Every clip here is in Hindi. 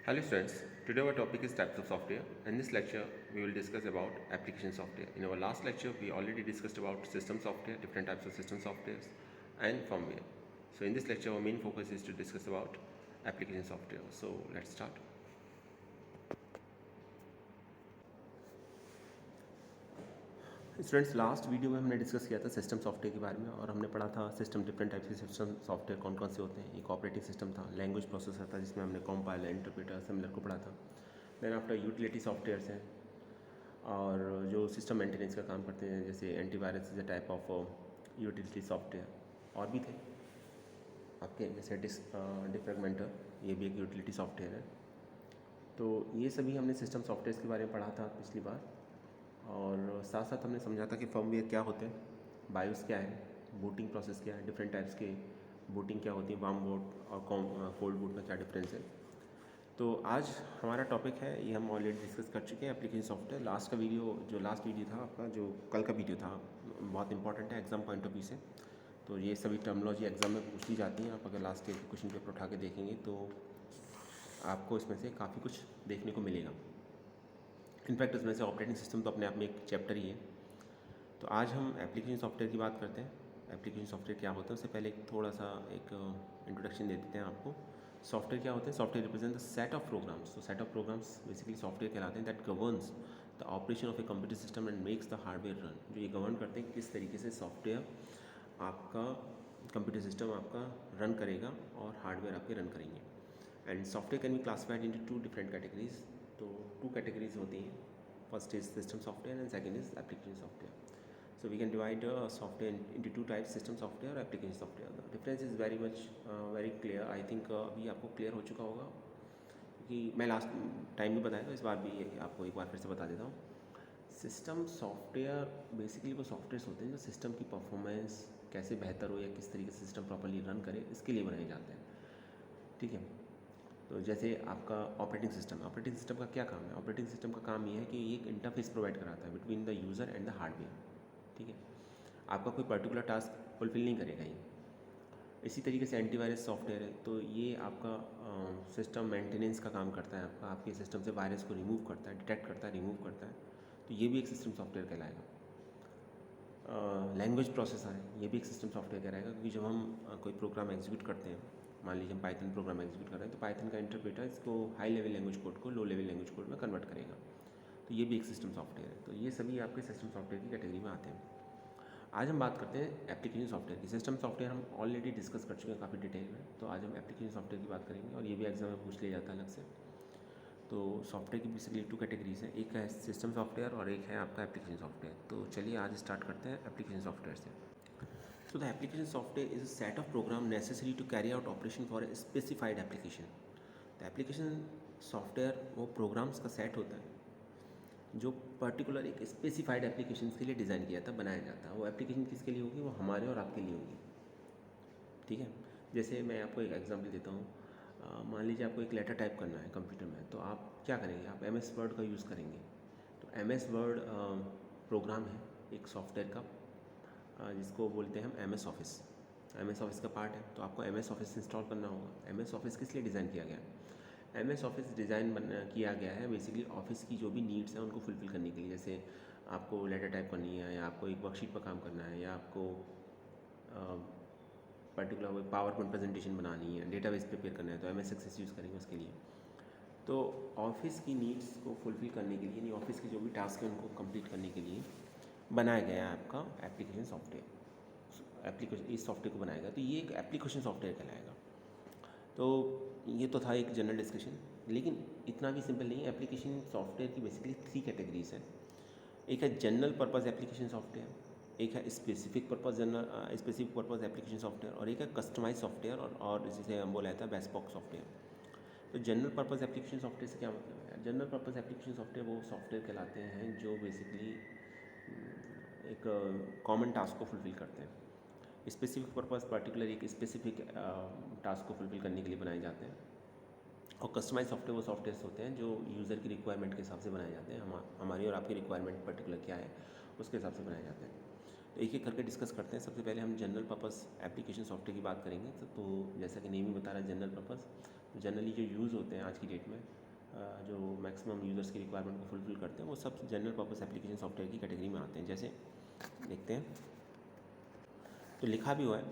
Hello students, today our topic is types of software. In this lecture, we will discuss about application software. In our last lecture, we already discussed about system software, different types of system softwares and firmware. So in this lecture, our main focus is to discuss about application software. So let's start. Students last video में हमने डिस्कस किया था सिस्टम सॉफ्टवेयर के बारे में और हमने पढ़ा था सिस्टम डिफरेंट टाइप के सिस्टम सॉफ्टवेयर कौन कौन से होते हैं। एक ऑपरेटिंग सिस्टम था, लैंग्वेज प्रोसेसर था जिसमें हमने कंपाइलर, इंटरप्रेटर, सिमिलर को पढ़ा था। देन आफ्टर यूटिलिटी सॉफ्टवेयर्स हैं और जो सिस्टम मेंटेनेंस का काम करते हैं, जैसे antivirus is a type of utility software. और भी थे आपके, जैसे डिफ्रैगमेंटर, ये भी एक यूटिलिटी सॉफ्टवेयर है। तो ये सभी हमने सिस्टम सॉफ्टवेयर के बारे में पढ़ा था पिछली बार। और साथ साथ हमने समझा था कि फर्मवेयर क्या होते हैं, बायोस क्या है, बूटिंग प्रोसेस क्या है, डिफरेंट टाइप्स के बूटिंग क्या होती है, वार्म बूट और कोल्ड बूट में क्या डिफरेंस है। तो आज हमारा टॉपिक है, ये हम ऑलरेडी डिस्कस कर चुके हैं, एप्लीकेशन सॉफ्टवेयर। लास्ट वीडियो था आपका, जो कल का वीडियो था, बहुत इंपॉर्टेंट है एग्ज़ाम पॉइंट ऑफ व्यू से। तो ये सभी टर्मिनोलॉजी एग्ज़ाम में पूछी जाती हैं। आप अगर लास्ट के क्वेश्चन पेपर उठा के देखेंगे तो आपको इसमें से काफ़ी कुछ देखने को मिलेगा। इनफैक्ट इसमें से ऑपरेटिंग सिस्टम तो अपने आप में एक चैप्टर ही है। तो आज हम एप्लीकेशन सॉफ्टवेयर की बात करते हैं। एप्लीकेशन सॉफ्टवेयर क्या होता है, उससे पहले थोड़ा सा एक इंट्रोडक्शन दे देते हैं आपको। सॉफ्टवेयर क्या होते हैं? Software represent the set of programs. तो set of programs basically software कहलाते हैं that governs the operation of a computer system and makes the hardware run. जो ये गवर्न करते हैं किस तरीके से सॉफ्टवेयर आपका कंप्यूटर सिस्टम आपका रन करेगा और हार्डवेयर आपके रन करेंगे। And software can be classified into two different categories. तो टू कैटेगरीज होती हैं, first is system software and second is application software. So we can divide software into two types, system software और application software. The difference is very much very clear. I think अभी आपको क्लियर हो चुका होगा, क्योंकि मैं लास्ट टाइम भी बताया था, इस बार भी आपको एक बार फिर से बता देता हूँ। सिस्टम सॉफ्टवेयर बेसिकली वो सॉफ्टवेयर्स होते हैं जो सिस्टम की परफॉर्मेंस कैसे बेहतर हो या किस तरीके से सिस्टम प्रॉपर्ली रन करे, इसके लिए बनाए जाते हैं। ठीक है। तो जैसे आपका ऑपरेटिंग सिस्टम का क्या काम है? ऑपरेटिंग सिस्टम का काम ये है कि ये एक इंटरफेस प्रोवाइड कराता है between the user and the hardware. ठीक है। आपका कोई पर्टिकुलर टास्क फुलफिल नहीं करेगा ये। इसी तरीके से एंटीवायरस सॉफ्टवेयर है, तो ये आपका सिस्टम मेंटेनेंस का काम करता है, आपके सिस्टम से वायरस को रिमूव करता है, डिटेक्ट करता है, रिमूव करता है। तो ये भी एक सिस्टम सॉफ्टवेयर कहलाएगा। लैंग्वेज प्रोसेसर है, ये भी एक सिस्टम सॉफ्टवेयर कहलाएगा, क्योंकि जब हम कोई प्रोग्राम एग्जीक्यूट करते हैं, मान लीजिए हम पाइथन प्रोग्राम एग्जीक्यूट कर रहे हैं, तो पाइथन का इंटरप्रेटर इसको हाई लेवल लैंग्वेज कोड को लो लेवल लैंग्वेज कोड में कन्वर्ट करेगा। तो ये भी एक सिस्टम सॉफ्टवेयर है। तो ये सभी आपके सिस्टम सॉफ्टवेयर की कैटेगरी में आते हैं। आज हम बात करते हैं एप्लीकेशन सॉफ्टवेयर की। सिस्टम सॉफ्टवेयर हम ऑलरेडी डिस्कस कर चुके हैं काफ़ी डिटेल में, तो आज हम एप्लीकेशन सॉफ्टवेयर की बात करेंगे और ये भी एग्जाम में पूछ लिया जाता है अलग से। तो सॉफ्टवेयर की बेसिकली टू कैटेगरीज हैं, एक है सिस्टम सॉफ्टवेयर और एक है आपका एप्लीकेशन सॉफ्टवेयर। तो चलिए आज स्टार्ट करते हैं एप्लीकेशन सॉफ्टवेयर से। So the application software is a set of program necessary to carry out operation for a specified application. तो एप्लीकेशन सॉफ्टवेयर वो प्रोग्राम्स का सेट होता है जो पर्टिकुलर एक स्पेसिफाइड एप्लीकेशन के लिए डिज़ाइन किया था, बनाया जाता है। वो एप्लीकेशन किसके लिए होगी? वो हमारे और आपके लिए होगी। ठीक है। जैसे मैं आपको एक एग्जांपल देता हूँ। मान लीजिए आपको एक लेटर टाइप करना है कंप्यूटर में, तो आप क्या करेंगे? आप एम एस वर्ड का यूज़ करेंगे। तो एम एस वर्ड प्रोग्राम है एक सॉफ्टवेयर का, जिसको बोलते हैं हम M S office. M S office का पार्ट है, तो आपको एम एस ऑफिस इंस्टॉल करना होगा। एम एस ऑफिस किस लिए डिज़ाइन किया गया है? एम एस ऑफिस डिज़ाइन किया गया है बेसिकली ऑफिस की जो भी नीड्स हैं उनको फुलफ़िल करने के लिए। जैसे आपको लेटर टाइप करनी है, या आपको एक वर्कशीट पर काम करना है, या आपको पर्टिकुलर कोई पावर पॉइंट प्रेजेंटेशन बनानी है, डेटाबेस प्रिपेयर करना है, तो एम एस एक्सेस यूज़ करेंगे उसके लिए। तो ऑफिस की नीड्स को फुलफ़िल करने के लिए, यानी ऑफिस के जो भी टास्क हैं उनको कंप्लीट करने के लिए बनाया गया है आपका एप्लीकेशन सॉफ्टवेयर। एप्लीकेशन इस सॉफ्टवेयर को बनाएगा, तो ये एक एप्लीकेशन सॉफ्टवेयर कहलाएगा। तो ये तो था एक जनरल डिस्कशन, लेकिन इतना भी सिंपल नहीं है। एप्लीकेशन सॉफ्टवेयर की बेसिकली थ्री कैटेगरीज हैं। एक है जनरल पर्पज़ एप्लीकेशन सॉफ्टवेयर, एक है स्पेसिफिक पर्पज़ एप्लीकेशन सॉफ्टवेयर, और एक है कस्टमाइज सॉफ्टवेयर, और जिसे हम बोला जाता है बेस्पोक सॉफ्टवेयर। तो जनरल पर्पज़ एप्लीकेशन सॉफ्टवेयर से क्या मतलब है? जनरल पर्पज़ एप्लीकेशन सॉफ्टवेयर वो सॉफ्टवेयर कहलाते हैं जो बेसिकली एक कॉमन टास्क को फुलफ़िल करते हैं। स्पेसिफिक पर्पज़ पर्टिकुलर एक स्पेसिफिक टास्क को फुलफ़िल करने के लिए बनाए जाते हैं। और कस्टमाइज सॉफ्टवेयर वो सॉफ्टवेयर्स होते हैं जो यूज़र की रिक्वायरमेंट के हिसाब से बनाए जाते हैं। हमारी और आपकी रिक्वायरमेंट पर्टिकुलर क्या है उसके हिसाब से बनाए जाते हैं। तो एक एक करके डिस्कस करते हैं। सबसे पहले हम जनरल पर्पज़ एप्लीकेशन सॉफ्टवेयर की बात करेंगे। तो जैसा कि नेम ही बता रहा है जनरल पर्पज़, तो जनरली जो यूज़ होते हैं आज की डेट में जो मैक्सिमम यूज़र्स की रिक्वायरमेंट को फुलफिल करते हैं वो सब जनरल पर्पस एप्लीकेशन सॉफ्टवेयर की कैटेगरी में आते हैं। जैसे देखते हैं तो लिखा भी हुआ है,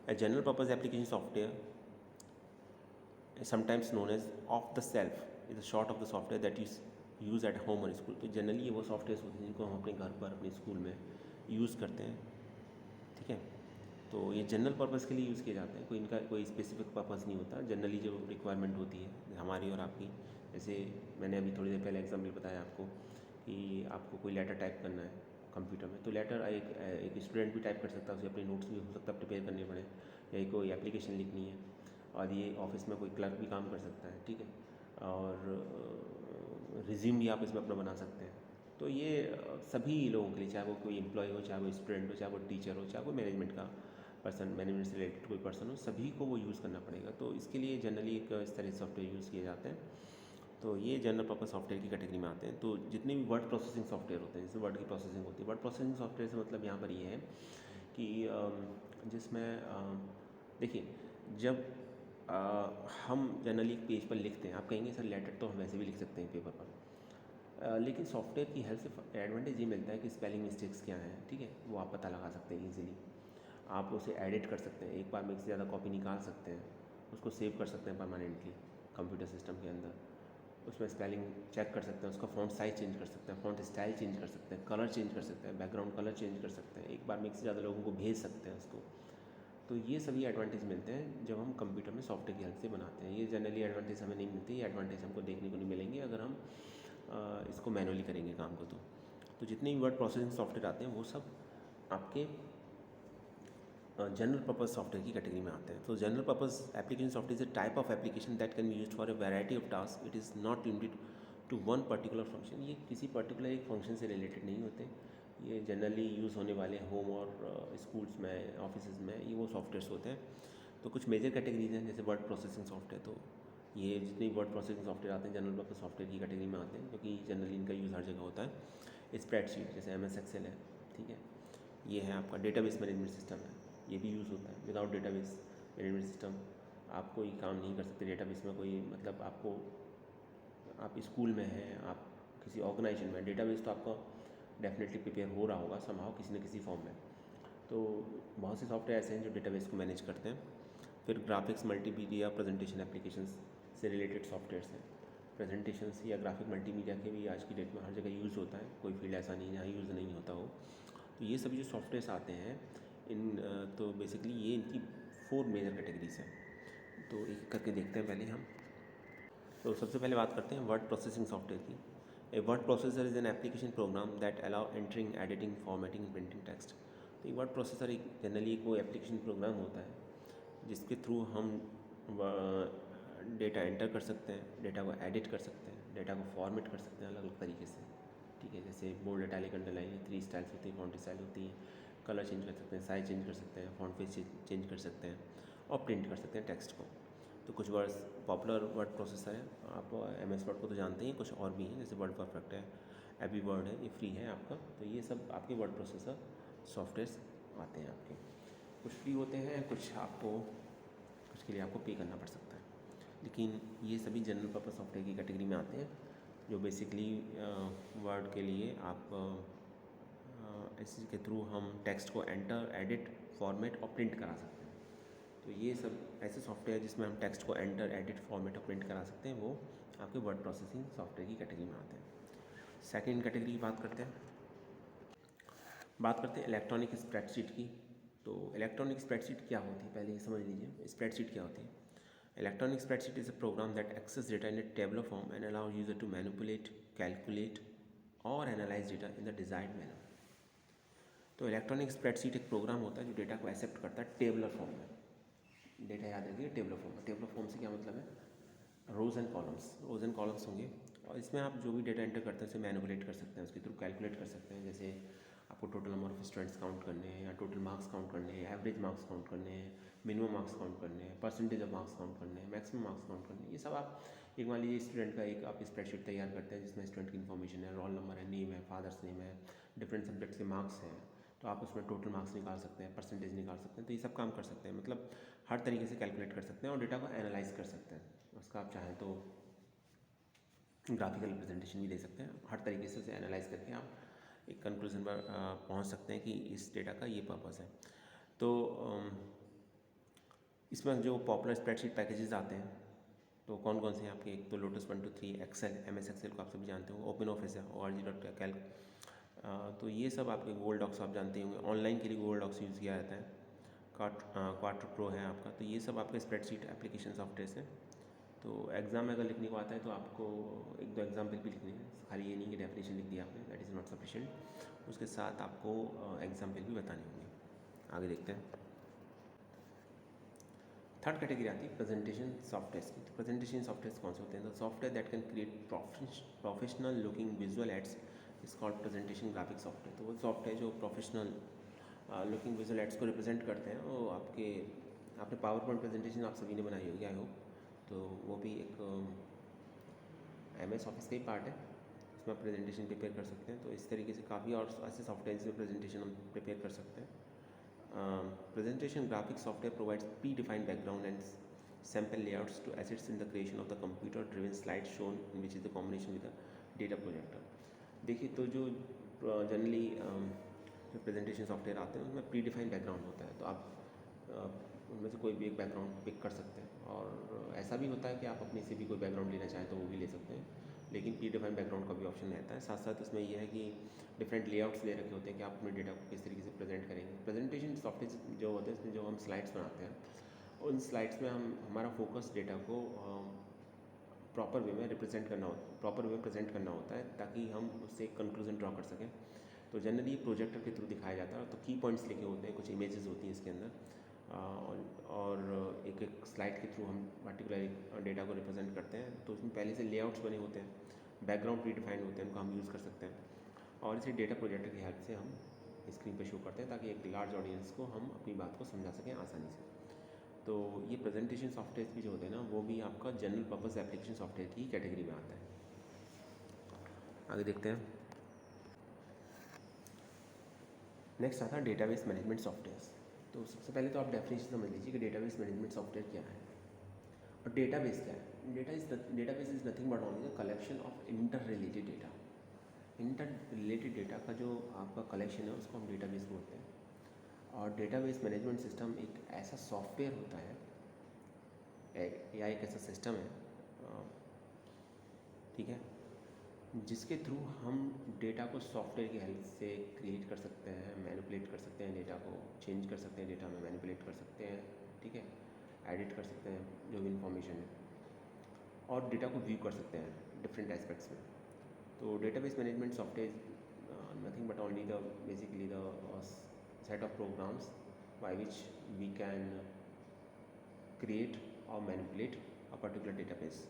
a general purpose application software sometimes known as of the self is a short of the software that is use at home और स्कूल। तो जनरली ये वो सॉफ्टवेयर होते हैं जिनको हम अपने घर पर अपने स्कूल में यूज़ करते हैं, ठीक है। तो ये जनरल पर्पस के लिए यूज़ किए जाते हैं, कोई इनका कोई स्पेसिफिक पर्पस नहीं होता। जनरली जो रिक्वायरमेंट होती है हमारी और आपकी, जैसे मैंने अभी थोड़ी देर पहले एग्जाम्पल बताया आपको कि आपको कोई लेटर टाइप करना है कंप्यूटर में, तो लेटर एक स्टूडेंट भी टाइप कर सकता है, उसे अपने नोट्स भी हो सकता है प्रिपेयर करने पड़े, या कोई एप्लीकेशन लिखनी है, और ये ऑफिस में कोई क्लर्क भी काम कर सकता है, ठीक है। और रिज्यूम भी आप इसमें अपना बना सकते हैं। तो ये सभी लोगों के लिए, चाहे वो कोई एम्प्लॉय हो, चाहे वो स्टूडेंट हो, चाहे वो टीचर हो, चाहे वो मैनेजमेंट का पर्सन, मैनेजमेंट से रिलेटेड कोई पर्सन हो, सभी को वो यूज़ करना पड़ेगा। तो इसके लिए जनरली एक इस तरह से सॉफ्टवेयर यूज़ किए जाते हैं। तो ये जनरल पर्पस सॉफ्टवेयर की कैटेगरी में आते हैं। तो जितने भी वर्ड प्रोसेसिंग सॉफ्टवेयर होते हैं, जैसे वर्ड की प्रोसेसिंग होती है, वर्ड प्रोसेसिंग सॉफ्टवेयर से मतलब यहाँ पर ये है कि जिसमें देखिए, जब हम जनरली एक पेज पर लिखते हैं, आप कहेंगे सर लेटर तो हम वैसे भी लिख सकते हैं पेपर पर, लेकिन सॉफ्टवेयर की हेल्प से एडवांटेज ये मिलता है कि स्पेलिंग मिस्टेक्स क्या हैं, ठीक है, वो आप पता लगा सकते हैं ईजिली। आप उसे एडिट कर सकते हैं, एक बार में एक से ज़्यादा कॉपी निकाल सकते हैं, उसको सेव कर सकते हैं परमानेंटली कंप्यूटर सिस्टम के अंदर, उसमें स्पेलिंग चेक कर सकते हैं, उसका फ़ॉन्ट साइज़ चेंज कर सकते हैं, फ़ॉन्ट स्टाइल चेंज कर सकते हैं, कलर चेंज कर सकते हैं, बैकग्राउंड कलर चेंज कर सकते हैं, एक बार में एक से ज़्यादा लोगों को भेज सकते हैं उसको। तो ये सभी एडवांटेज मिलते हैं जब हम कंप्यूटर में सॉफ्टवेयर की हेल्प से बनाते हैं। ये जनरली एडवांटेज हमें नहीं मिलती, ये एडवांटेज हमको देखने को नहीं मिलेंगे अगर हम इसको मैनुअली करेंगे काम को। तो जितने भी वर्ड प्रोसेसिंग सॉफ्टवेयर आते हैं वो सब आपके जनरल पर्पस सॉफ्टवेयर की कैटेगरी में आते हैं। तो general purpose application software is a type of application that can be used for a variety of task. It is not limited to one particular function. ये किसी पर्टिकुलर एक फंक्शन से रिलेटेड नहीं होते, ये जनरली यूज़ होने वाले होम और स्कूल्स में, ऑफिस में, ये वो सॉफ्टवेयर्स होते हैं। तो कुछ मेजर कैटेगरीज हैं, जैसे वर्ड प्रोसेसिंग सॉफ्टवेयर। तो ये जितने वर्ड प्रोसेसिंग सॉफ्टवेयर आते हैं जनरल पर्पस सॉफ्टवेयर की कैटेगरी में आते हैं, क्योंकि जनरली इनका यूज़ हर जगह होता है। स्प्रेडशीट जैसे MS एक्सेल है, ठीक है, ये है आपका डेटाबेस मैनेजमेंट सिस्टम है, ये भी यूज़ होता है। विदाउट डेटाबेस मैनेजमेंट सिस्टम आप कोई काम नहीं कर सकते डेटाबेस में, कोई मतलब आपको, आप स्कूल में हैं, आप किसी ऑर्गेनाइजेशन में, डेटाबेस तो आपका डेफिनेटली प्रिपेयर हो रहा होगा समहाउ किसी न किसी फॉर्म में। तो बहुत से सॉफ्टवेयर ऐसे हैं जो डेटाबेस को मैनेज करते हैं। फिर ग्राफिक्स मल्टीमीडिया प्रेजेंटेशन एप्लीकेशंस से रिलेटेड सॉफ्टवेयर्स हैं। प्रेजेंटेशंस या ग्राफिक मल्टीमीडिया के भी आज की डेट में हर जगह यूज़ होता है, कोई फील्ड ऐसा नहीं जहाँ यूज़ नहीं होता हो। तो ये सभी जो सॉफ्टवेयर्स आते हैं तो बेसिकली ये इनकी 4 मेजर कैटेगरीज हैं। तो एक एक करके देखते हैं पहले हम। तो सबसे पहले बात करते हैं वर्ड प्रोसेसिंग सॉफ्टवेयर की। A word processor is an application program that allow entering, editing, formatting, printing text. तो एक वर्ड प्रोसेसर एक जनरली एक वो एप्लीकेशन प्रोग्राम होता है जिसके थ्रू हम डेटा एंटर कर सकते हैं, डेटा को एडिट कर सकते हैं, डेटा को फॉर्मेट कर सकते हैं अलग अलग तरीके से, ठीक है। जैसे बोल्ड, इटैलिक, अंडरलाइन, 3 स्टाइल्स होती हैं, फॉन्ट स्टाइल होती है, कलर चेंज कर सकते हैं, साइज चेंज कर सकते हैं, फॉन्ट फेस चेंज कर सकते हैं, और प्रिंट कर सकते हैं टेक्स्ट को। तो कुछ वर्ड्स पॉपुलर वर्ड प्रोसेसर है, आप MS वर्ड को तो जानते ही, कुछ और भी हैं जैसे वर्ड परफेक्ट है, एपी वर्ड है, ये फ्री है आपका। तो ये सब आपके वर्ड प्रोसेसर सॉफ्टवेयर्स आते हैं आपके। कुछ फ्री होते हैं, कुछ के लिए आपको पे करना पड़ सकता है, लेकिन ये सभी जनरल पर्पस सॉफ्टवेयर की कैटेगरी में आते हैं जो बेसिकली वर्ड के लिए आप इसी के थ्रू हम टेक्स्ट को एंटर, एडिट, फॉर्मेट और प्रिंट करा सकते हैं। तो ये सब ऐसे सॉफ्टवेयर जिसमें हम टेक्स्ट को एंटर, एडिट, फॉर्मेट और प्रिंट करा सकते हैं, वो आपके वर्ड प्रोसेसिंग सॉफ्टवेयर की कैटेगरी में आते हैं। सेकेंड कैटेगरी की बात करते हैं इलेक्ट्रॉनिक स्प्रेडशीट की। तो इलेक्ट्रॉनिक स्प्रेडशीट क्या होती है, पहले ये समझ लीजिए स्प्रेडशीट क्या होती है। Electronic spreadsheet is a program that access data in a tabular form and allow user to manipulate, calculate और analyse data in the desired manner. तो इलेक्ट्रॉनिक स्प्रेडशीट एक प्रोग्राम होता है जो डेटा को एक्सेप्ट करता है टेबुलर फॉर्म में। डेटा याद रखिए टेबुलर फॉर्म में। टेबुलर फॉर्म से क्या मतलब है, रोज़ एंड कॉलम्स होंगे, और इसमें आप जो भी डेटा एंटर करते हैं उसे मैनिपुलेट कर सकते हैं, उसके थ्रू कैलकुलेट कर सकते हैं। जैसे आपको total number of students count करने हैं, या टोटल मार्क्स काउंट करने हैं, एवरेज मार्क्स काउंट करने हैं, मिनिमम मार्क्स काउंट करने हैं, परसेंटेज ऑफ मार्क्स काउंट करने हैं, मैक्सिमम मार्क्स काउंट करने हैं। ये सब आप एक मान लीजिए स्टूडेंट का एक आप स्प्रेडशीट तैयार करते हैं जिसमें स्टूडेंट की इन्फॉर्मेशन है, रोल नंबर है, नेम है, फादर्स नेम है, डिफरेंट सब्जेक्ट्स के मार्क्स हैं, तो आप उसमें टोटल मार्क्स निकाल सकते हैं, परसेंटेज निकाल सकते हैं। तो ये सब काम कर सकते हैं, मतलब हर तरीके से कैलकुलेट कर सकते हैं और डेटा को एनालाइज कर सकते हैं और उसका आप चाहें तो ग्राफिकल रिप्रेजेंटेशन भी दे सकते हैं। हर तरीके से उसे एनालाइज करके आप एक कंक्लूजन पर पहुंच सकते हैं कि इस डेटा का ये पर्पस है। तो इसमें जो पॉपुलर स्प्रेडशीट पैकेजेस आते हैं तो कौन कौन से हैं आपके, एक तो लोटस 123, एक्सेल, MS एक्सेल को आप सभी जानते हो, ओपन ऑफिस है, org.calc, तो ये सब आपके गूगल डॉक्स आप जानते होंगे, ऑनलाइन के लिए गूगल डॉक्स यूज़ किया जाता है, क्वार्टर प्रो है आपका, तो ये सब आपके स्प्रेडशीट एप्लीकेशन सॉफ्टवेयर हैं। तो एग्ज़ाम में अगर लिखने को आता है तो आपको एक दो एग्जाम्पल भी लिखने हैं, खाली ये नहीं कि डेफिनेशन लिख दिया आपने, दैट इज़ नॉट सफिशिएंट, उसके साथ आपको एग्जाम्पल भी बताने होंगे। आगे देखते हैं। थर्ड कैटेगरी आती है प्रेजेंटेशन सॉफ्टवेयर की। तो प्रेजेंटेशन सॉफ्टवेयर कौन से होते हैं? तो software that can create professional looking visual aids is called presentation graphic software. तो वो सॉफ्टवेयर जो प्रोफेशनल लुकिंग विजुअल एड्स को रिप्रेजेंट करते हैं, वो आपने पावर पॉइंट प्रेजेंटेशन आप सभी ने बनाई होगी आई होप, तो वो भी एक MS ऑफिस का ही पार्ट है, उसमें आप प्रेजेंटेशन प्रिपेयर कर सकते हैं। तो इस तरीके से काफ़ी और ऐसे सॉफ्टवेयर से प्रेजेंटेशन हम प्रिपेयर कर सकते हैं। Presentation graphic software provides predefined background and sample layouts to assist in the creation of the computer-driven slide shown, in which is the combination with the data projector. देखिए तो जो जनरली जो प्रेजेंटेशन सॉफ्टवेयर आते हैं उसमें प्रीडिफाइंड बैकग्राउंड होता है, तो आप उनमें से कोई भी एक बैकग्राउंड पिक कर सकते हैं, और ऐसा भी होता है कि आप अपने से भी कोई बैकग्राउंड लेना चाहें तो वो भी ले सकते हैं, लेकिन प्रीडिफाइंड बैकग्राउंड का भी ऑप्शन रहता है। साथ साथ इसमें यह है कि डिफरेंट लेआउट्स दे रखे होते हैं कि आप अपने डेटा को किस तरीके से प्रेजेंट करेंगे। प्रेजेंटेशन सॉफ्टवेयर जो होते हैं इसमें जो हम स्लाइड्स बनाते हैं, उन स्लाइड्स में हमारा फोकस डेटा को प्रॉपर वे में प्रेजेंट करना होता है, ताकि हम उससे एक कंक्लूजन ड्रॉ कर सकें। तो जनरली प्रोजेक्टर के थ्रू दिखाया जाता है, तो की पॉइंट्स लिखे होते हैं, कुछ इमेजेस होती हैं इसके अंदर, और एक एक स्लाइड के थ्रू हम पर्टिकुलर डेटा को रिप्रेजेंट करते हैं। तो उसमें पहले से लेआउट्स बने होते हैं, बैकग्राउंड प्रीडिफाइंड होते हैं, उनको हम यूज़ कर सकते हैं, और इसे डेटा प्रोजेक्टर की हेल्प से हम स्क्रीन पर शो करते हैं, ताकि एक लार्ज ऑडियंस को हम अपनी बात को समझा सकें आसानी से। तो ये प्रेजेंटेशन सॉफ्टवेयर भी जो होते हैं ना, वो भी आपका जनरल पर्पस एप्लीकेशन सॉफ्टवेयर की कैटेगरी में आता है। आगे देखते हैं। नेक्स्ट आता है डेटाबेस मैनेजमेंट सॉफ्टवेयर। तो सबसे पहले तो आप डेफिनेशन समझ लीजिए कि डेटाबेस मैनेजमेंट सॉफ्टवेयर क्या है और डेटाबेस क्या है। Database is nothing but only the collection of inter related data. Inter related data का जो आपका कलेक्शन है उसको हम डेटाबेस बोलते हैं। और डेटाबेस मैनेजमेंट सिस्टम एक ऐसा सॉफ्टवेयर होता है या एक ऐसा सिस्टम है, ठीक है, जिसके थ्रू हम डेटा को सॉफ्टवेयर की हेल्प से क्रिएट कर सकते हैं, मैनिपुलेट कर सकते हैं, डेटा को चेंज कर सकते हैं, डेटा में मैनिपुलेट कर सकते हैं, ठीक है, एडिट कर सकते हैं जो भी इंफॉर्मेशन है, और डेटा को व्यू कर सकते हैं डिफरेंट एस्पेक्ट्स में। तो database management software nothing but only the basically the set of programs by which we can create or manipulate a particular database।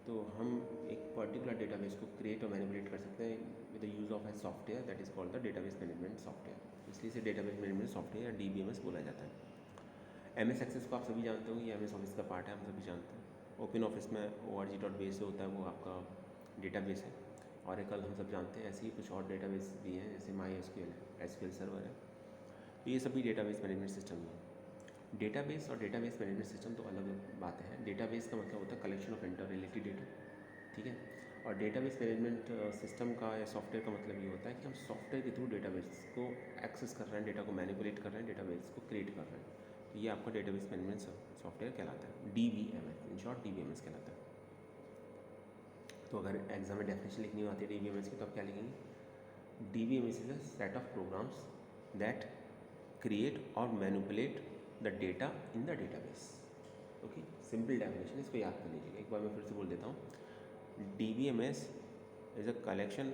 तो हम एक पर्टिकुलर डेटाबेस को क्रिएट और मैनिपुलेट कर सकते हैं with the use of a software that is called the database management software. इसलिए इसे डेटाबेस मैनेजमेंट सॉफ्टवेयर या DBMS बोला जाता है। MS एक्सेस को आप सभी जानते हो, ये MS ऑफिस का पार्ट है, हम सभी जानते हैं। ओपन ऑफिस में org.base होता है, वो आपका डेटाबेस है। Oracle हम सब जानते हैं, ऐसे ही कुछ और डेटाबेस भी हैं, जैसे MySQL है, SQL सर्वर है, तो ये सभी डेटाबेस मैनेजमेंट सिस्टम है। डेटाबेस और डेटाबेस मैनेजमेंट सिस्टम तो अलग बातें हैं। डेटाबेस का मतलब होता है collection of inter related data, ठीक है, और डेटाबेस मैनेजमेंट सिस्टम का या सॉफ्टवेयर का मतलब ये होता है कि हम सॉफ्टवेयर के थ्रू डेटाबेस को एक्सेस कर रहे हैं, डेटा को मैनिपुलेट कर रहे हैं, डेटाबेस को क्रिएट कर रहे हैं। तो ये आपका डेटाबेस मैनेजमेंट सॉफ्टवेयर कहलाता है, DBMS, इन शॉर्ट DBMS कहलाता है। तो अगर एग्जाम में डेफिनेशन लिखनी आती है DBMS की, तो आप क्या लिखेंगे? DBMS is a set of programmes that create or manipulate the data in the database। Okay, simple definition, इसको याद कर लीजिएगा। एक बार मैं फिर से बोल देता हूँ। DBMS is a collection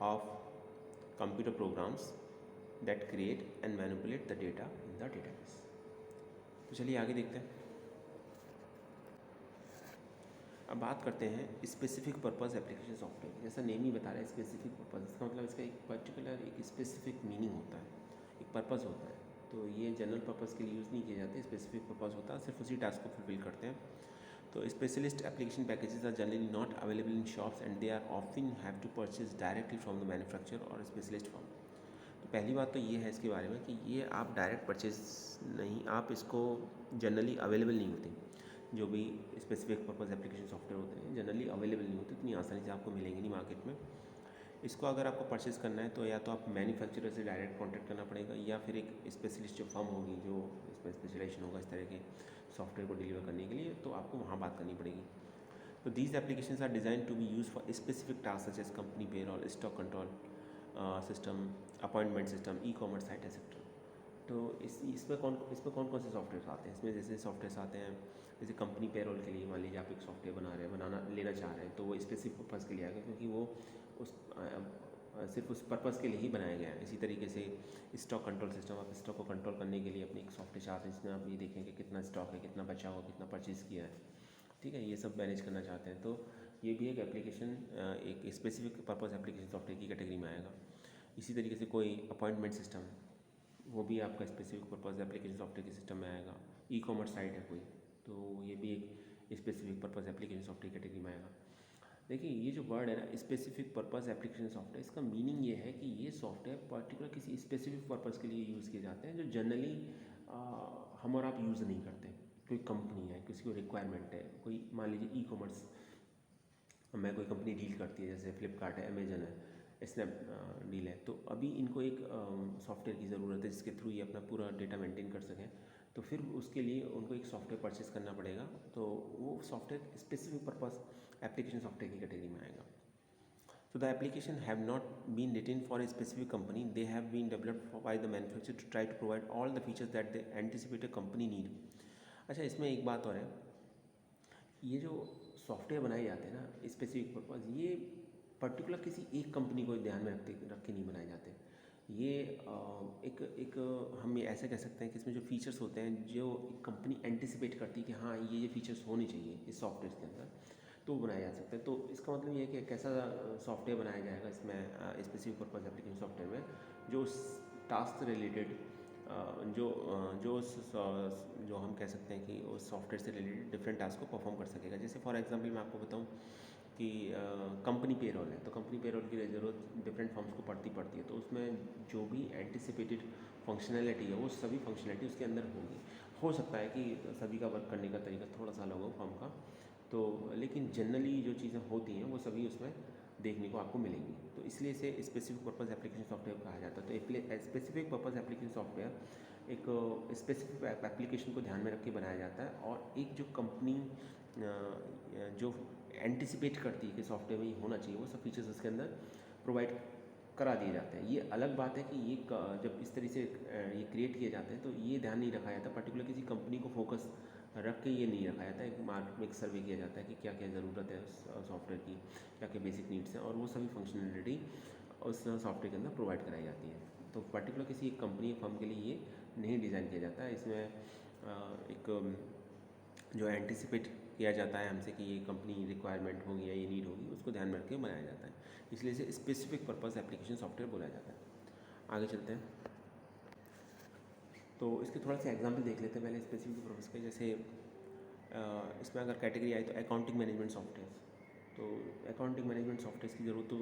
of computer programs that create and manipulate the data in the database। तो चलिए आगे देखते हैं। अब बात करते हैं स्पेसिफिक पर्पस एप्लीकेशन सॉफ्टवेयर। जैसा नेम ही बता रहा है स्पेसिफिक पर्पस, इसका मतलब इसका एक पर्टिकुलर एक स्पेसिफिक मीनिंग होता है, एक पर्पस होता है। तो ये जनरल पर्पस के लिए यूज़ नहीं किए जाते, स्पेसिफिक पर्पस होता है, सिर्फ उसी टास्क को फुलफिल करते हैं। तो specialist application packages are generally not available in shops and they are often have to purchase directly from the manufacturer or specialist form. तो पहली बात तो ये है इसके बारे में कि ये आप डायरेक्ट परचेज नहीं, आप इसको जनरली अवेलेबल नहीं होती। जो भी स्पेसिफिक पर्पज़ एप्लीकेशन सॉफ्टवेयर होते हैं जनरली अवेलेबल नहीं होते, इतनी आसानी से आपको मिलेंगे नहीं मार्केट में। इसको अगर आपको परचेज़ करना है तो या तो आप मैन्युफैक्चरर से डायरेक्ट कॉन्टैक्ट करना पड़ेगा, या फिर एक स्पेशलिस्ट जो फर्म होगी जो इसमें स्पेशलाइजेशन होगा इस तरह के सॉफ्टवेयर को डिलीवर करने के लिए, तो आपको वहाँ बात करनी पड़ेगी। तो these applications are design to be use for specific task such as company payroll, stock control system, appointment system, e commerce site etcetera. तो इसमें कौन से सॉफ्टवेयर आते हैं? इसमें जैसे सॉफ्टवेयर आते हैं जैसे कंपनी पेरोल के लिए, मान लीजिए आप एक सॉफ्टवेयर बनाना लेना चाह रहे हैं, तो वो स्पेसिफिक पर्पज़ के लिए आएगा, क्योंकि वो उस सिर्फ उस पर्पज़ के लिए ही बनाया गया है। इसी तरीके से स्टॉक कंट्रोल सिस्टम, आप स्टॉक को कंट्रोल करने के लिए अपनी एक सॉफ्टवेयर चाहते हैं जिसमें आप ये देखें कि कितना स्टॉक है, कितना बचा हुआ, कितना परचेज़ किया है, ठीक है, ये सब मैनेज करना चाहते हैं, तो ये भी एक एप्लीकेशन, एक स्पेसिफिक पर्पज़ एप्लीकेशन सॉफ्टवेयर की कैटेगरी में आएगा। इसी तरीके से कोई अपॉइंटमेंट सिस्टम, वो भी आपका स्पेसिफिक पर्पज़ एप्लीकेशन सॉफ्टवेयर के सिस्टम में आएगा। ई कॉमर्स साइट है कोई, तो ये भी एक specific purpose application software category में आएगा। देखिए ये जो वर्ड है ना स्पेसिफिक पर्पज़ एप्लीकेशन सॉफ्टवेयर, इसका मीनिंग ये है कि ये सॉफ्टवेयर पर्टिकुलर किसी स्पेसिफिक पर्पज़ के लिए यूज़ किए जाते हैं जो जनरली हम और आप यूज़ नहीं करते। कोई कंपनी है, किसी को रिक्वायरमेंट है, कोई मान लीजिए ई कॉमर्स में कोई कंपनी डील करती है, जैसे फ्लिपकार्ट है, अमेजन है, स्नैपडील है, तो अभी इनको एक सॉफ्टवेयर की ज़रूरत है जिसके थ्रू ये अपना पूरा डेटा मेंटेन कर सकें, तो फिर उसके लिए उनको एक सॉफ्टवेयर परचेस करना पड़ेगा, तो वो software specific purpose application software की कैटेगरी में आएगा। So the application have not been written for a specific company. They have been developed by the manufacturer to try to provide all the features that the anticipated company need. अच्छा, इसमें एक बात और है, ये जो सॉफ्टवेयर बनाए जाते हैं ना स्पेसिफिक पर्पज़, ये पर्टिकुलर किसी एक कंपनी को ध्यान में रख के नहीं बनाए जाते। ये एक हम ये ऐसे कह सकते हैं कि इसमें जो फीचर्स होते हैं जो कंपनी एंटिसिपेट करती है कि हाँ ये फीचर्स होने चाहिए इस सॉफ्टवेयर के अंदर, तो बनाया जा सकता है। तो इसका मतलब ये है कि कैसा सॉफ्टवेयर बनाया जाएगा इसमें स्पेसिफिक पर्पज़ एप्लीकेशन सॉफ्टवेयर में, जो टास्क से रिलेटेड जो जो जो हम कह सकते हैं कि उस सॉफ्टवेयर से रिलेटेड डिफरेंट टास्क को परफॉर्म कर सकेगा। जैसे फॉर एग्जांपल मैं आपको बताऊं कि कंपनी पेरोल है, तो कंपनी पेरोल की ज़रूरत डिफरेंट फॉर्म्स को पड़ती है, तो उसमें जो भी एंटिसिपेटेड फंक्शनैलिटी है वो सभी फंक्शनैलिटी उसके अंदर होगी। हो सकता है कि सभी का वर्क करने का तरीका थोड़ा सा अलग हो फॉर्म का, तो लेकिन जनरली जो चीज़ें होती हैं वो सभी उसमें देखने को आपको मिलेंगी, तो इसलिए इसे स्पेसिफिक पर्पज़ एप्लीकेशन सॉफ्टवेयर कहा जाता है। तो स्पेसिफिक पर्पज़ एप्लीकेशन सॉफ्टवेयर एक स्पेसिफिक एप्लीकेशन को ध्यान में रख के बनाया जाता है, और एक जो कंपनी जो एंटिसिपेट करती है कि सॉफ्टवेयर में ये होना चाहिए वो सब फीचर्स उसके अंदर प्रोवाइड करा दिए जाते हैं। ये अलग बात है कि ये जब इस तरह से ये क्रिएट किए जाते हैं तो ये ध्यान नहीं रखा जाता, पर्टिकुलर किसी कंपनी को फोकस रख के ये नहीं रखा जाता है। एक मार्केट में एक सर्वे किया जाता है कि क्या क्या ज़रूरत है उस सॉफ्टवेयर की, क्या क्या बेसिक नीड्स हैं, और वो सभी फंक्शनलिटी उस सॉफ्टवेयर के अंदर प्रोवाइड कराई जाती है। तो पर्टिकुलर किसी एक कंपनी फर्म के लिए ये नहीं डिज़ाइन किया जाता है। इसमें एक जो एंटिसिपेट किया जाता है हमसे कि ये कंपनी रिक्वायरमेंट होगी या ये नीड होगी, उसको ध्यान में रख के बनाया जाता है, इसलिए इसे स्पेसिफिक पर्पज़ एप्लीकेशन सॉफ्टवेयर बोला जाता है। आगे चलते हैं, तो इसके थोड़ा सा एग्जांपल देख लेते हैं पहले स्पेसिफिक पर्पज़ के। जैसे इसमें अगर कैटेगरी आई तो अकाउंटिंग मैनेजमेंट सॉफ्टवेयर, तो अकाउंटिंग मैनेजमेंट सॉफ्टवेयर की ज़रूरत तो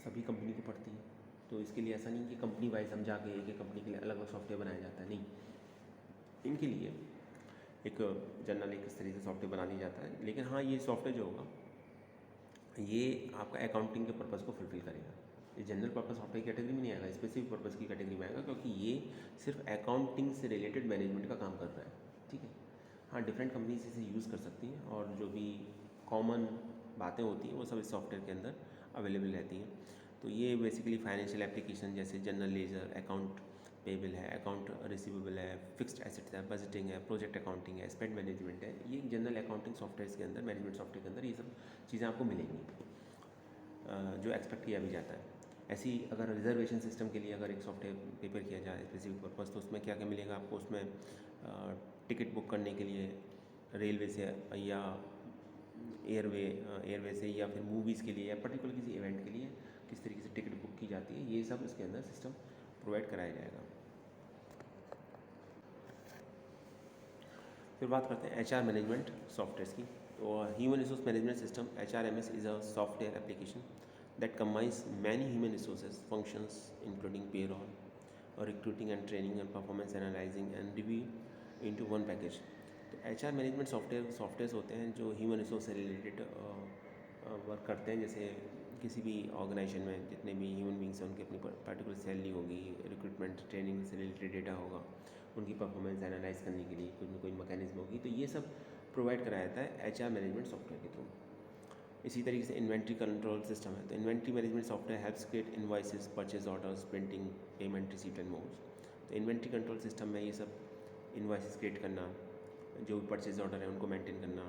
सभी कंपनी को पड़ती है, तो इसके लिए ऐसा नहीं कि कंपनी वाइज हम जाके एक कंपनी के लिए अलग अलग सॉफ्टवेयर बनाया जाता है, नहीं, इनके लिए एक जनरल एक इस तरीके से सॉफ्टवेयर बना दिया जाता है। लेकिन हाँ, ये सॉफ्टवेयर जो होगा ये आपका अकाउंटिंग के पर्पज़ को फुलफिल करेगा। ये जनरल पर्पज़ सॉफ्टवेयर की कैटेगरी में नहीं आएगा, स्पेसिफिक पर्पज़ की कैटेगरी में आएगा, क्योंकि ये सिर्फ अकाउंटिंग से रिलेटेड मैनेजमेंट का काम कर रहा है, ठीक है। हाँ, डिफरेंट कंपनीज इसे यूज़ कर सकती हैं, और जो भी कॉमन बातें होती हैं वो सब इस सॉफ्टवेयर के अंदर अवेलेबल रहती हैं। तो ये बेसिकली फाइनेंशियल एप्लीकेशन जैसे जनरल लेजर, अकाउंट पेबल है, अकाउंट रिसीवेबल है, फिक्स्ड एसेट्स है, बजटिंग है, प्रोजेक्ट अकाउंटिंग है, स्पेंड मैनेजमेंट है, ये जनरल अकाउंटिंग सॉफ्टवेयर के अंदर, मैनेजमेंट सॉफ्टवेयर के अंदर ये सब चीज़ें आपको मिलेंगी जो एक्सपेक्ट किया भी जाता है। ऐसी अगर रिजर्वेशन सिस्टम के लिए अगर एक सॉफ्टवेयर प्रिपेयर किया जाए स्पेसिफिक पर्पज़, तो उसमें क्या क्या मिलेगा आपको? उसमें टिकट बुक करने के लिए रेलवे से या एयरवे से, या फिर मूवीज़ के लिए, या पर्टिकुलर किसी इवेंट के लिए किस तरीके से टिकट बुक की जाती है, ये सब इसके अंदर सिस्टम प्रोवाइड कराया जाएगा। फिर बात करते हैं HR मैनेजमेंट सॉफ्टवेयर की। तो human resource management system HRMS is a software application that combines many human resources functions including payroll, recruiting and training, and performance analyzing and review into one package. तो HR मैनेजमेंट सॉफ्टवेयर्स होते हैं जो ह्यूमन रिसोर्स से रिलेटेड वर्क करते हैं। जैसे किसी भी ऑर्गेनाइजेशन में जितने भी ह्यूमन बींग्स हैं उनकी अपनी पर्टिकुलर सैलरी होगी, रिक्रूटमेंट ट्रेनिंग से रिलेटेड डेटा होगा, उनकी परफॉर्मेंस एनालाइज करने के लिए कुछ ना कोई मैकेनिज्म होगी। तो ये सब प्रोवाइड कराया जाता है HR मैनेजमेंट सॉफ्टवेयर के थ्रू। इसी तरीके से इन्वेंट्री कंट्रोल सिस्टम है। तो inventory management software helps create invoices, purchase orders, printing, payment, receipt and modes. तो इन्वेंट्री कंट्रोल सिस्टम में ये सब इनवॉइसेस क्रिएट करना, जो भी परचेज ऑर्डर है उनको मेंटेन करना,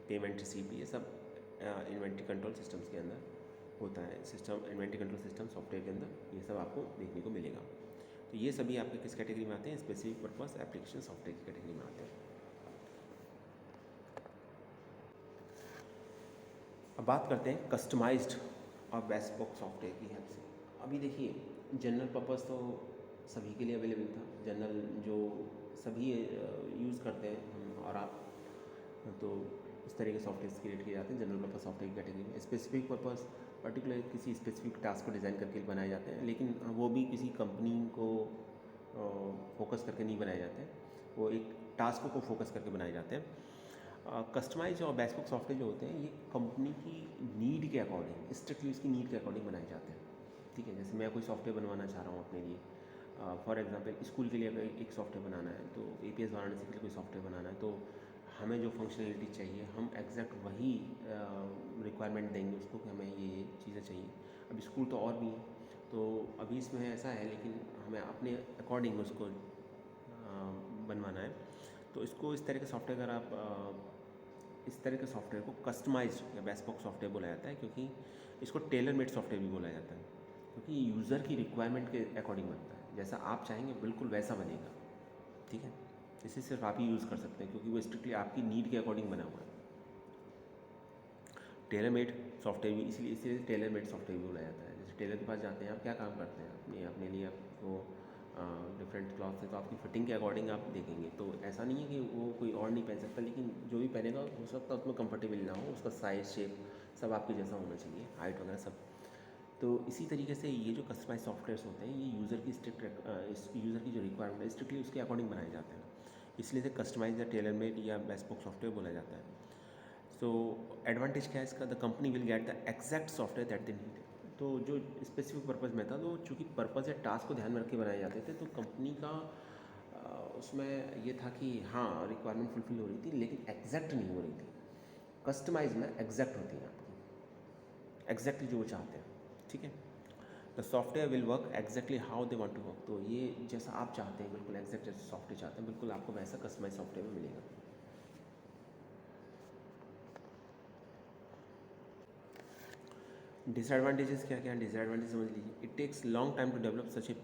पेमेंट, रिसीप्ट, ये सब इन्वेंट्री कंट्रोल सिस्टम्स के अंदर होता है। System inventory control system software के अंदर ये सब आपको देखने को मिलेगा। तो ये सभी आपके किस कैटेगरी में आते हैं? स्पेसिफिक पर्पस एप्लीकेशन सॉफ्टवेयर की कैटेगरी में आते हैं। अब बात करते हैं कस्टमाइज्ड और बेस्पोक सॉफ्टवेयर की हेल्प से। अभी देखिए जनरल पर्पस तो सभी के लिए अवेलेबल था, जनरल जो सभी यूज़ करते हैं हम और आप, तो इस तरह के सॉफ्टवेयर क्रिएट किए जाते हैं जनरल पर्पस सॉफ्टवेयर की कैटेगरी में। स्पेसिफिक पर्पस पर्टिकुलर किसी स्पेसिफिक टास्क को डिज़ाइन करके बनाए जाते हैं, लेकिन वो भी किसी कंपनी को फोकस करके नहीं बनाए जाते हैं, वो एक टास्क को फोकस करके बनाए जाते हैं। कस्टमाइज और बेस्पोक सॉफ्टवेयर जो होते हैं ये कंपनी की नीड के अकॉर्डिंग, स्ट्रिक्टली उसकी नीड के अकॉर्डिंग बनाए जाते हैं। ठीक है, जैसे मैं कोई सॉफ्टवेयर बनवाना चाह रहा हूँ अपने लिए, फॉर एग्जांपल स्कूल के लिए अगर एक सॉफ्टवेयर बनाना है, तो APS वाराणसी के लिए कोई सॉफ्टवेयर बनाना है, तो हमें जो फंक्शनलिटी चाहिए हम एग्जैक्ट वही रिक्वायरमेंट देंगे उसको कि हमें ये चीज़ें चाहिए। अब स्कूल तो और भी हैं, तो अभी इसमें ऐसा है, लेकिन हमें अपने अकॉर्डिंग उसको बनवाना है। तो इसको इस तरह के सॉफ्टवेयर अगर आप इस तरह के सॉफ्टवेयर को कस्टमाइज्ड या बेस्पोक सॉफ्टवेयर बोला जाता है, क्योंकि इसको टेलर मेड सॉफ्टवेयर भी बोला जाता है, क्योंकि यूज़र की रिक्वायरमेंट के अकॉर्डिंग बनता है। जैसा आप चाहेंगे बिल्कुल वैसा बनेगा। ठीक है, इसे सिर्फ आप ही यूज़ कर सकते हैं क्योंकि वो स्ट्रिक्टली आपकी नीड के अकॉर्डिंग बना हुआ है। टेलर मेड सॉफ्टवेयर भी इसलिए टेलर मेड सॉफ्टवेयर भी बोला जाता है। जैसे टेलर के पास जाते हैं, आप क्या काम करते हैं, अपने लिए आपको डिफरेंट क्लॉथ्स है तो आपकी फिटिंग के अकॉर्डिंग आप देखेंगे। तो ऐसा नहीं है कि वो कोई और नहीं पहन सकता, लेकिन जो भी पहनेगा हो सकता है उसमें कंफर्टेबल ना हो, उसका साइज़, शेप सब आपके जैसा होना चाहिए, हाइट वगैरह सब। तो इसी तरीके से ये जो कस्टमाइज सॉफ्टवेयर्स होते हैं ये यूज़र की यूज़र की जो रिक्वायरमेंट है स्ट्रिक्टली उसके अकॉर्डिंग बनाए जाते हैं, इसलिए से कस्टमाइज या टेलर मेड या बेस्पोक सॉफ्टवेयर बोला जाता है। सो एडवांटेज क्या है इसका? The company will get the exact software that they need. तो जो स्पेसिफिक पर्पज़ में था, तो चूँकि पर्पज़ या टास्क को ध्यान में रख के बनाए जाते थे, तो कंपनी का उसमें ये था कि हाँ रिक्वायरमेंट फुलफिल हो रही थी, लेकिन एग्जैक्ट नहीं हो रही थी। कस्टमाइज में एग्जैक्ट होती है आपकी, एग्जैक्टली जो वो चाहते हैं। ठीक है, the software will work exactly how they want to work. तो ये जैसा आप चाहते हैं, बिल्कुल एग्जैक्ट जैसा सॉफ्टवेयर चाहते हैं, बिल्कुल आपको वैसा कस्टमाइज सॉफ्टवेयर में मिलेगा। डिसएडवांटेजेस क्या क्या हैं? डिसएडवांटेज समझ लीजिए, it takes long time to develop such a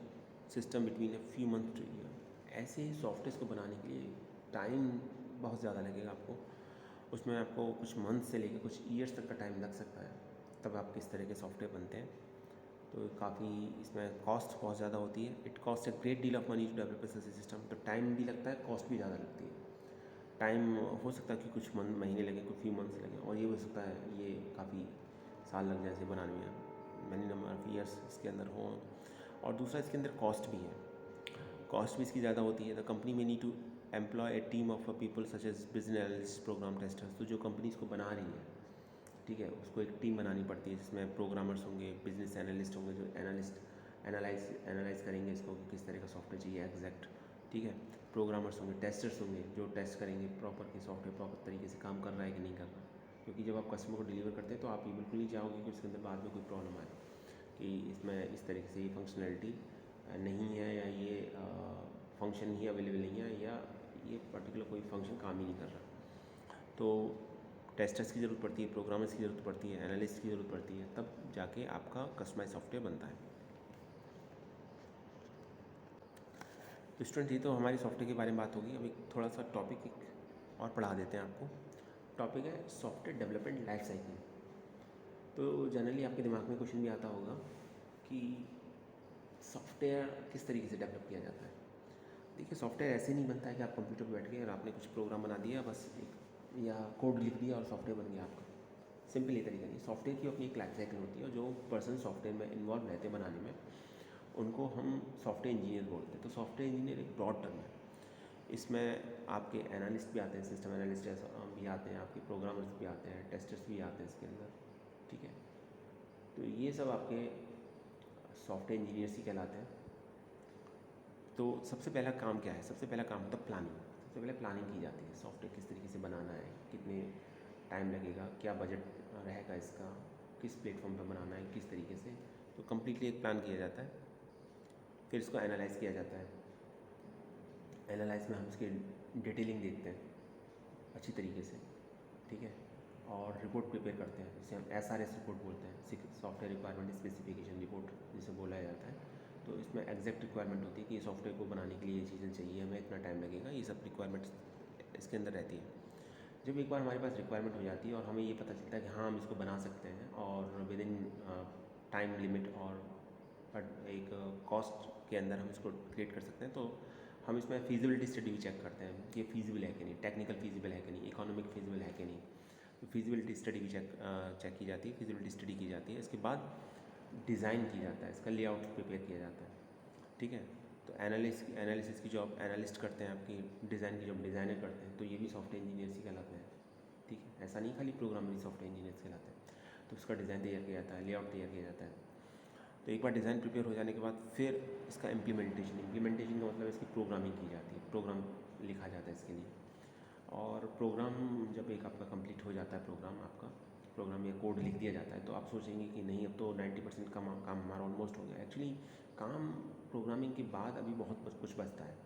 system between a few month to year. ऐसे सॉफ्टवेयर को बनाने के लिए टाइम बहुत ज़्यादा लगेगा आपको, उसमें आपको कुछ मंथ से लेकर कुछ ईयर्स तक का टाइम लग सकता है, तब आप किस तरह के सॉफ्टवेयर बनते हैं। तो काफ़ी इसमें कॉस्ट बहुत ज़्यादा होती है। It cost a great deal of money to develop such a system. तो टाइम भी लगता है, कॉस्ट भी ज़्यादा लगती है। टाइम हो सकता है कि कुछ महीने लगे, कुछ फ्यू मंथ्स लगे, और ये हो सकता है ये काफ़ी साल लग जाए इसे बनाने में, मैनी नंबर ऑफ ईयर्स इसके अंदर हों। और दूसरा इसके अंदर कॉस्ट भी है, कॉस्ट भी इसकी ज़्यादा होती है। The company may need to employ a team of people such as business analyst, program testers. तो जो कंपनी इसको बना रही है, ठीक है, उसको एक टीम बनानी पड़ती है जिसमें प्रोग्रामर्स होंगे, बिजनेस एनालिस्ट होंगे, जो एनालाइज करेंगे इसको कि किस तरह का सॉफ्टवेयर चाहिए एग्जैक्ट। ठीक है, प्रोग्रामर्स होंगे, टेस्टर्स होंगे जो टेस्ट करेंगे प्रॉपर कि सॉफ्टवेयर प्रॉपर तरीके से काम कर रहा है कि नहीं कर रहा। क्योंकि जब आप कस्टमर को डिलीवर करते हैं तो आप ये बिल्कुल नहीं चाहोगे कि उसके अंदर बाद में कोई प्रॉब्लम आए कि इसमें इस तरीके से ये फंक्शनैलिटी नहीं है, या ये फंक्शन ही अवेलेबल नहीं है, या ये पर्टिकुलर कोई फंक्शन काम ही नहीं कर रहा। तो टेस्टर्स की ज़रूरत पड़ती है, प्रोग्रामर्स की ज़रूरत पड़ती है, एनालिस्ट की ज़रूरत पड़ती है, तब जाके आपका कस्टमाइज सॉफ्टवेयर बनता है। तो स्टूडेंट, ये तो हमारी सॉफ्टवेयर के बारे में बात होगी। अभी थोड़ा सा टॉपिक एक और पढ़ा देते हैं आपको। टॉपिक है सॉफ्टवेयर डेवलपमेंट लाइफ साइकिल। तो जनरली आपके दिमाग में क्वेश्चन भी आता होगा कि सॉफ्टवेयर किस तरीके से डेवलप किया जाता है। देखिए, सॉफ्टवेयर ऐसे नहीं बनता है कि आप कंप्यूटर पर बैठ गए और आपने कुछ प्रोग्राम बना दिया बस एक, या कोड लिख दिया और सॉफ्टवेयर बन गया आपका। सिंपल ये तरीका नहीं। सॉफ्टवेयर की अपनी एक लाइफ साइकिल होती है, और जो पर्सन सॉफ्टवेयर में इन्वॉल्व रहते हैं बनाने में, उनको हम सॉफ्टवेयर इंजीनियर बोलते हैं। तो सॉफ्टवेयर इंजीनियर एक ब्रॉड टर्म है। इसमें आपके एनालिस्ट भी आते हैं, सिस्टम एनालिस्ट भी आते हैं, आपके प्रोग्रामर्स भी आते हैं, टेस्टर्स भी आते हैं इसके अंदर, ठीक है। तो ये सब आपके सॉफ्टवेयर इंजीनियर्स ही कहलाते हैं। तो सबसे पहला काम क्या है? सबसे पहला काम होता है प्लानिंग। सबसे पहले प्लानिंग की जाती है, सॉफ्टवेयर किस तरीके से बनाना है, कितने टाइम लगेगा, क्या बजट रहेगा इसका, किस प्लेटफॉर्म पर बनाना है, किस तरीके से। तो कम्प्लीटली एक प्लान किया जाता है। फिर इसको एनालाइज़ किया जाता है। एनालाइज में हम इसकी डिटेलिंग देखते हैं अच्छी तरीके से, ठीक है, और रिपोर्ट प्रिपेयर करते हैं जिसे हम SRS रिपोर्ट बोलते हैं, सॉफ्टवेयर रिक्वायरमेंट स्पेसिफिकेशन रिपोर्ट जिसे बोला जाता है। तो इसमें एग्जैक्ट रिक्वायरमेंट होती है कि सॉफ्टवेयर को बनाने के लिए ये चीज़ें चाहिए, हमें इतना टाइम लगेगा, ये सब रिक्वायरमेंट्स इसके अंदर रहती है। जब एक बार हमारे पास रिक्वायरमेंट हो जाती है और हमें ये पता चलता है कि हाँ हम इसको बना सकते हैं और विद इन टाइम लिमिट और एक कॉस्ट के अंदर हम इसको क्रिएट कर सकते हैं, तो हम इसमें फीजिबिलिटी स्टडी भी चेक करते हैं कि फीजिबल है कि नहीं, टेक्निकल फीजिबल है कि नहीं, इकोनॉमिक फीजिबल है कि नहीं। तो फीजिबिलिटी स्टडी भी चेक की जाती है, फीजिबिलिटी स्टडी की जाती है। इसके बाद डिज़ाइन किया जाता है, इसका लेआउट प्रिपेयर किया जाता है, ठीक है। तो एनालिसिस की जॉब एनालिस्ट करते हैं, आपकी डिज़ाइन की जॉब डिज़ाइनर करते हैं। तो ये भी सॉफ्टवेयर इंजीनियर्स ही कहलाते हैं, ठीक है। ऐसा नहीं खाली प्रोग्रामर ही सॉफ्टवेयर इंजीनियर्स कहलाते हैं। तो उसका डिज़ाइन तैयार किया जाता है, लेआउट तैयार किया जाता है। तो एक बार डिज़ाइन प्रिपेयर हो जाने के बाद फिर इसका इम्प्लीमेंटेशन का मतलब इसकी प्रोग्रामिंग की जाती है, प्रोग्राम लिखा जाता है इसके लिए। और प्रोग्राम जब एक आपका कंप्लीट हो जाता है, प्रोग्राम या कोड लिख दिया जाता है, तो आप सोचेंगे कि नहीं अब तो 90% का काम हमारा ऑलमोस्ट हो गया। एक्चुअली काम प्रोग्रामिंग के बाद अभी बहुत कुछ बचता है।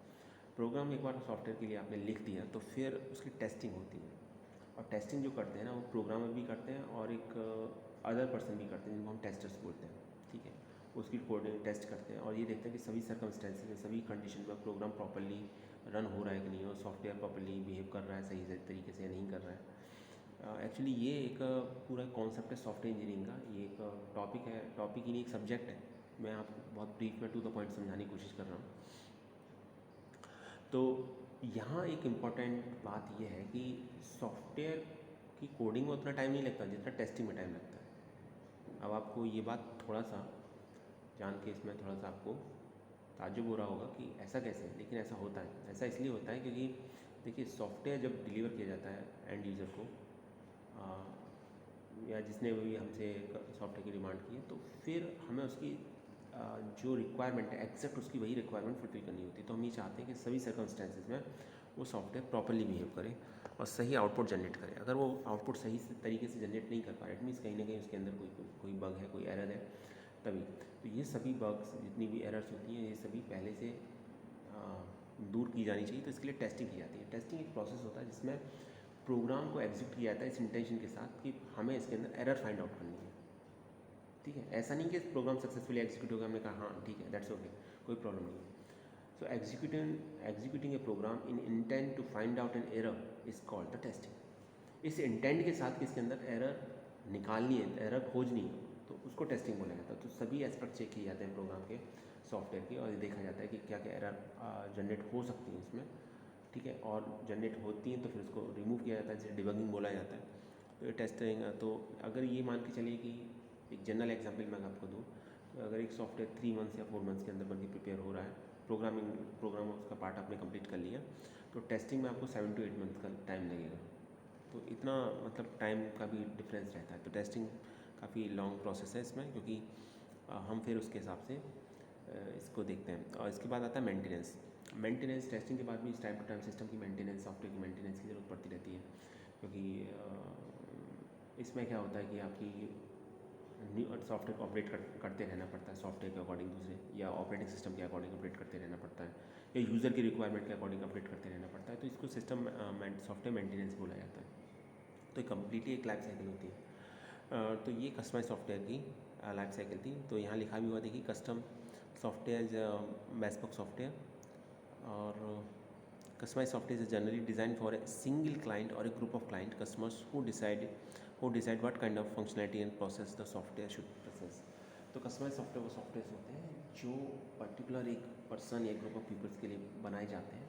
प्रोग्राम एक बार सॉफ्टवेयर के लिए आपने लिख दिया तो फिर उसकी टेस्टिंग होती है, और टेस्टिंग जो करते हैं ना वो प्रोग्रामर भी करते हैं और एक अदर पर्सन भी करते हैं जिनको हम टेस्टर्स बोलते हैं, ठीक है। उसकी कोडिंग टेस्ट करते हैं और ये देखते हैं कि सभी सर्कमस्टेंसेस में, सभी कंडीशन में प्रोग्राम प्रॉपर्ली रन हो रहा है कि नहीं, और सॉफ्टवेयर प्रॉपर्ली बिहेव कर रहा है सही तरीके से या नहीं कर रहा है। एक्चुअली ये एक पूरा कॉन्सेप्ट है सॉफ्टवेयर इंजीनियरिंग का। ये एक टॉपिक ही नहीं, एक सब्जेक्ट है। मैं आपको बहुत ब्रीफ में टू द पॉइंट समझाने की कोशिश कर रहा हूँ। तो यहाँ एक इम्पॉर्टेंट बात यह है कि सॉफ्टवेयर की कोडिंग में उतना टाइम नहीं लगता जितना टेस्टिंग में टाइम लगता है। अब आपको ये बात थोड़ा सा जान के इसमें थोड़ा सा आपको ताज्जुब हो रहा होगा कि ऐसा कैसे, लेकिन ऐसा होता है। ऐसा इसलिए होता है क्योंकि देखिए सॉफ्टवेयर जब डिलीवर किया जाता है एंड यूज़र को, या जिसने भी हमसे सॉफ्टवेयर की डिमांड की है, तो फिर हमें उसकी जो रिक्वायरमेंट है एग्जैक्ट उसकी वही रिक्वायरमेंट फुलफिल करनी होती है। तो हम ये चाहते हैं कि सभी सर्कमस्टेंसेस में वो सॉफ्टवेयर प्रॉपर्ली बिहेव करे और सही आउटपुट जनरेट करे। अगर वो आउटपुट सही तरीके से जनरेट नहीं कर पा रहा, इट मीन्स कहीं ना कहीं उसके अंदर कोई बग है, कोई एरर है तभी। तो ये सभी बग्स, जितनी भी एरर्स होती हैं, ये सभी पहले से दूर की जानी चाहिए। तो इसके लिए टेस्टिंग की जाती है। टेस्टिंग एक प्रोसेस होता है जिसमें प्रोग्राम को एग्जीक्यूट किया जाता है इस इंटेंशन के साथ कि हमें इसके अंदर एरर फाइंड आउट करनी है, ठीक है। ऐसा नहीं कि प्रोग्राम सक्सेसफुली एग्जीक्यूट होगा, हमने कहा हाँ ठीक है दैट्स ओके, कोई प्रॉब्लम नहीं है। So executing a program in intent to find out an error is called the testing. इस इंटेंट के साथ कि इसके अंदर एरर निकालनी है, एरर खोजनी है, तो उसको टेस्टिंग बोला जाता है। तो सभी एस्पेक्ट चेक किए जाते हैं प्रोग्राम के, सॉफ्टवेयर के, और ये देखा जाता है कि क्या क्या एरर जनरेट हो सकती है इसमें, ठीक है। और जनरेट होती हैं तो फिर उसको रिमूव किया जाता है, जिसे डिबगिंग बोला जाता है। तो ये टेस्टिंग, तो अगर ये मान के चलिए कि एक जनरल एग्जांपल मैं आपको दूँ, तो अगर एक सॉफ्टवेयर 3 मंथ्स या 4 मंथ्स के अंदर बन के प्रिपेयर हो रहा है, प्रोग्राम उसका पार्ट आपने कंप्लीट कर लिया, तो टेस्टिंग में आपको 7 to 8 मंथ का टाइम लगेगा। तो इतना मतलब टाइम का भी डिफरेंस रहता है। तो टेस्टिंग काफ़ी लॉन्ग प्रोसेस है इसमें, क्योंकि हम फिर उसके हिसाब से इसको देखते हैं। और इसके बाद आता है मेंटेनेंस। टेस्टिंग के बाद भी टाइम टू टाइम सिस्टम की मेंटेनेंस, सॉफ्टवेयर की मेंटेनेंस की ज़रूरत पड़ती रहती है, क्योंकि इसमें क्या होता है कि आपकी न्यू सॉफ्टवेयर को अपडेट करते रहना पड़ता है, सॉफ्टवेयर के अकॉर्डिंग दूसरे, या ऑपरेटिंग सिस्टम के अकॉर्डिंग अपडेट करते रहना पड़ता है, या यूज़र की रिक्वायरमेंट के अकॉर्डिंग अपडेट करते रहना पड़ता है। तो इसको सॉफ्टवेयर मेंटेनेंस बोला जाता है। तो कम्प्लीटली एक लाइफ साइकिल होती है। तो ये कस्टमाइज सॉफ्टवेयर की लाइफ साइकिल थी। तो यहाँ लिखा भी हुआ देखिए, custom software is bespoke software, और customized software is generally designed for a single client or a group of client customers who decide what kind of functionality and process the software should possess। तो customized software वो सॉफ्टवेयर होते हैं जो पर्टिकुलर एक पर्सन या ग्रुप ऑफ पीपल्स के लिए बनाए जाते हैं,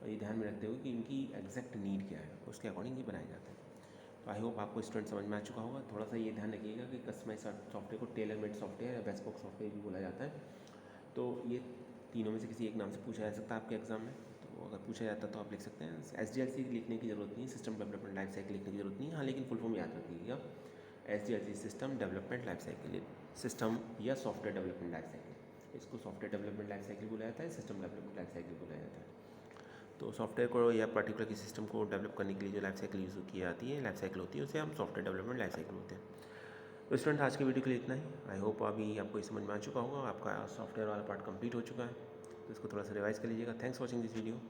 और ये ध्यान में रखते हुए कि इनकी एग्जैक्ट नीड क्या है, उसके अकॉर्डिंग ये बनाए जाते हैं। तो आई होप आपको स्टूडेंट समझ में आ चुका होगा। थोड़ा सा ये ध्यान रखिएगा कि कस्टमाइज सॉफ्टवेयर को टेलर मेड सॉफ्टवेयर या बेस्पोक सॉफ्टवेयर भी बोला जाता है। तो ये तीनों में से किसी एक नाम से पूछा जा सकता है आपके एग्ज़ाम में। तो अगर पूछा जाता तो आप लिख सकते हैं SDLC लिखने की ज़रूरत नहीं है, सिस्टम डेवलपमेंट लाइफ साइकिल लिखने की ज़रूरत नहीं है। हाँ, लेकिन फुल फॉर्म याद रखिएगा, SDLC system development life cycle, system या सॉफ्टवेयर डेवलपमेंट लाइफ साइकिल। इसको सॉफ्टवेयर डेवलपमेंट लाइफ साइकिल बोला जाता है, सिस्टम डेवलपमेंट लाइफ साइकिल बोला जाता है। तो सॉफ्टवेयर को या पर्टिकुलर की सिस्टम को डेवलप करने के लिए जो लाइफ साइकिल यूज़ की जाती है, लाइफ साइकिल होती है, उसे हम सॉफ्टवेयर डेवलपमेंट लाइफ साइकिल होते हैं। तो स्टूडेंट, आज की वीडियो के लिए इतना ही। आई होप अभी आपको ये समझ में आ चुका होगा, आपका सॉफ्टवेयर वाला पार्ट कंप्लीट हो चुका है, तो इसको थोड़ा सा रिवाइज कर लीजिएगा। Thanks for watching this video.